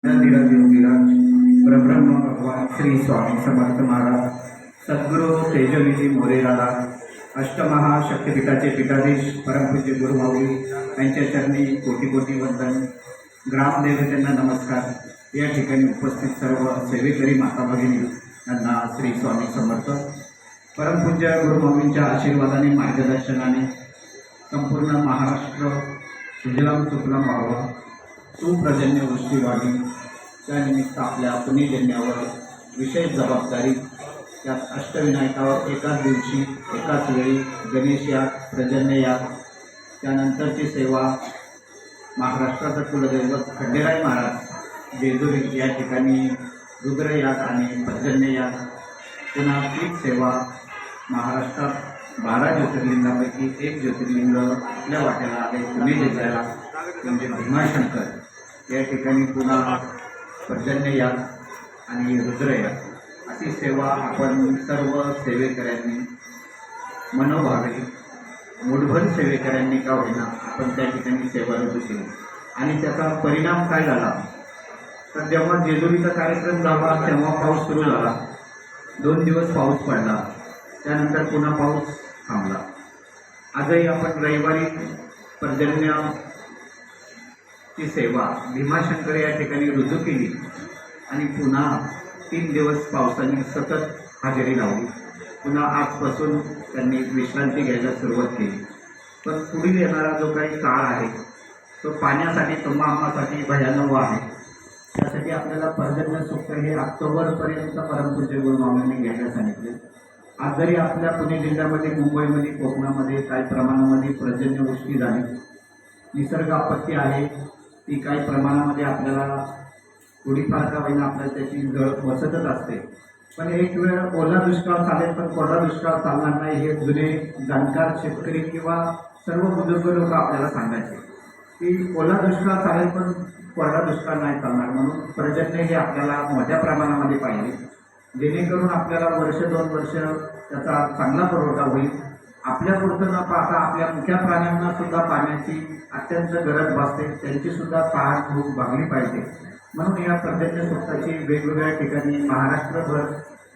धीरज योगीराज परब्रह्म भगवान श्री स्वामी समर्थ महाराज सद्गुरू तेजविजी मोरेराला अष्टमहाशक्तिपीठाचे पीठाधीश परमपूज्य गुरुमाऊली यांच्या चरणी कोटी कोटी वंदन. ग्रामदेवतेंना नमस्कार. या ठिकाणी उपस्थित सर्व सेवेकरी माता भगिनी यांना श्री स्वामी समर्थ. परमपूज्य गुरुमाऊलींच्या आशीर्वादाने मार्गदर्शनाने संपूर्ण महाराष्ट्र सुजलाम सुफलाम व्हावा, सुप्रजन्य गोष्टी व्हावी, त्यानिमित्त आपल्या पुण्यजन्यावर विशेष जबाबदारी. त्यात अष्टविनायकावर एकाच दिवशी एकाच वेळी गणेश याग, प्रजन्य याग, त्यानंतरची सेवा महाराष्ट्राचं कुलदैवत खंडेराय महाराज जेजुरी या ठिकाणी रुद्र याग आणि प्रजन्य याग. पुन्हा तीच सेवा महाराष्ट्रात 12 ज्योतिर्लिंगापैकी एक ज्योतिर्लिंग आपल्या वाट्याला आले पुणे जिल्ह्याला, म्हणजे भीमाशंकर या ठिकाणी पुन्हा पर्जन्य याग आणि रुद्र याग अशी सेवा आपण सर्व सेवेकऱ्यांनी मनोभावे मुठभर सेवेकऱ्यांनी का होईना आपण त्या ठिकाणी सेवा रुजू केली. आणि त्याचा परिणाम काय झाला तर जेव्हा जेजुरीचा कार्यक्रम झाला तेव्हा पाऊस सुरू झाला. 2 दिवस पाऊस पडला, त्यानंतर पुन्हा पाऊस थांबला. आजही आपण रविवारी पर्जन्य ची सेवा भीमाशंकर या ठिकाणी रुजू केली आणि पुन्हा 3 दिवस पावसाने सतत हजेरी लावली. पुन्हा आजपासून त्यांनी विश्रांती घ्यायला सुरुवात केली. पण पुढील येणारा जो काही काळ आहे तो पाण्यासाठी तुम्हा आम्हासाठी भयानक आहे. त्यासाठी आपल्याला पर्जन्य सूक्त हे ऑक्टोबरपर्यंत परमपूज्य गुरुमाऊलींनी घ्यायला सांगितले. आज जरी आपल्या पुणे जिल्ह्यामध्ये, मुंबईमध्ये, कोकणामध्ये काही प्रमाणामध्ये पर्जन्य गोष्टी झाली, निसर्ग आपत्ती आहे, ती काही प्रमाणामध्ये आपल्याला थोडीफार का होईना आपल्याला त्याची जळ बसतच असते. पण एक वेळ ओला दुष्काळ चालेल पण कोरडा दुष्काळ चालणार नाही हे जुने जाणकार शेतकरी किंवा सर्व बुजुर्ग लोक आपल्याला सांगायचे की ओला दुष्काळ चालेल पण कोरडा दुष्काळ नाही चालणार. म्हणून पर्जन्य हे आपल्याला मोठ्या प्रमाणामध्ये पाहिजे, जेणेकरून आपल्याला वर्ष 2 वर्ष त्याचा चांगला पुरवठा होईल. आपल्या पुरतं न पाहता आपल्या मुख्या प्राण्यांना सुद्धा पाण्याची अत्यंत गरज भासते, त्यांची सुद्धा तहान भूक भागली पाहिजे. म्हणून या पर्जन्य सूक्ताची वेगवेगळ्या ठिकाणी महाराष्ट्रभर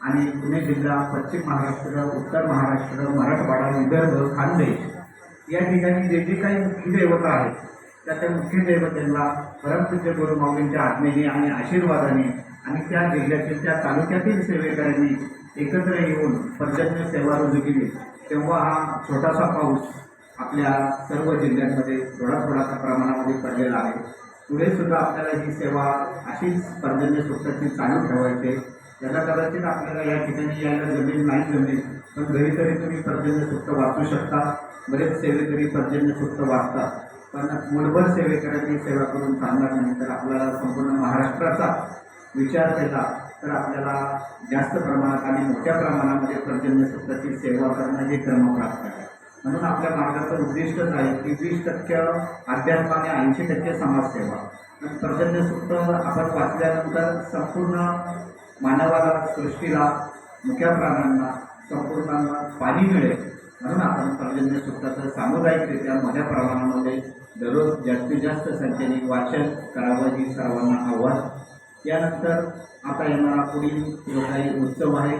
आणि पुणे जिल्हा, पश्चिम महाराष्ट्र, उत्तर महाराष्ट्र, मराठवाडा, विदर्भ, खानदेश या ठिकाणी जे जे काही मुख्य देवता आहेत त्या मुख्य देवतेला परमपूज्य गुरुमाऊलींच्या आज्ञेने आणि आशीर्वादाने आणि त्या जिल्ह्यातील त्या तालुक्यातील सेवेकऱ्यांनी एकत्र येऊन पर्जन्य सेवा रुजू केली. तेव्हा हा छोटासा पाऊस आपल्या सर्व जिल्ह्यांमध्ये थोड्या प्रमाणामध्ये पडलेला आहे. पुढे सुद्धा आपल्याला ही सेवा अशीच पर्जन्य सूक्ताची चालू ठेवायची. याला कदाचित आपल्याला या ठिकाणी यायला जमेल नाही जमेल, पण घरी तरी तुम्ही पर्जन्य सूक्त वाचू शकता. बरेच सेवेकरी पर्जन्य सूक्त वाचतात, पण मुठभर सेवेकऱ्यांनी सेवा करून चालणार नाही. तर आपल्याला संपूर्ण महाराष्ट्राचा विचार केला तर आपल्याला जास्त प्रमाणात आणि मोठ्या प्रमाणामध्ये पर्जन्य सूक्ताची सेवा करणं हे कर्म प्राप्त आहे. म्हणून आपल्या मार्गाचं उद्दिष्टच आहे की 20% अध्यात्म आणि 80% समाजसेवा. आणि पर्जन्य सूक्त आपण वाचल्यानंतर संपूर्ण मानवाला, सृष्टीला, मुख्या प्राण्यांना संपूर्ण पाणी मिळेल. म्हणून आपण पर्जन्य सूक्ताचं सामुदायिकरित्या मोठ्या प्रमाणामध्ये दररोज जास्तीत जास्त संख्येने वाचन करावं ही सर्वांना आव्हान. यानंतर आता येणारा पुढील जो काही उत्सव आहे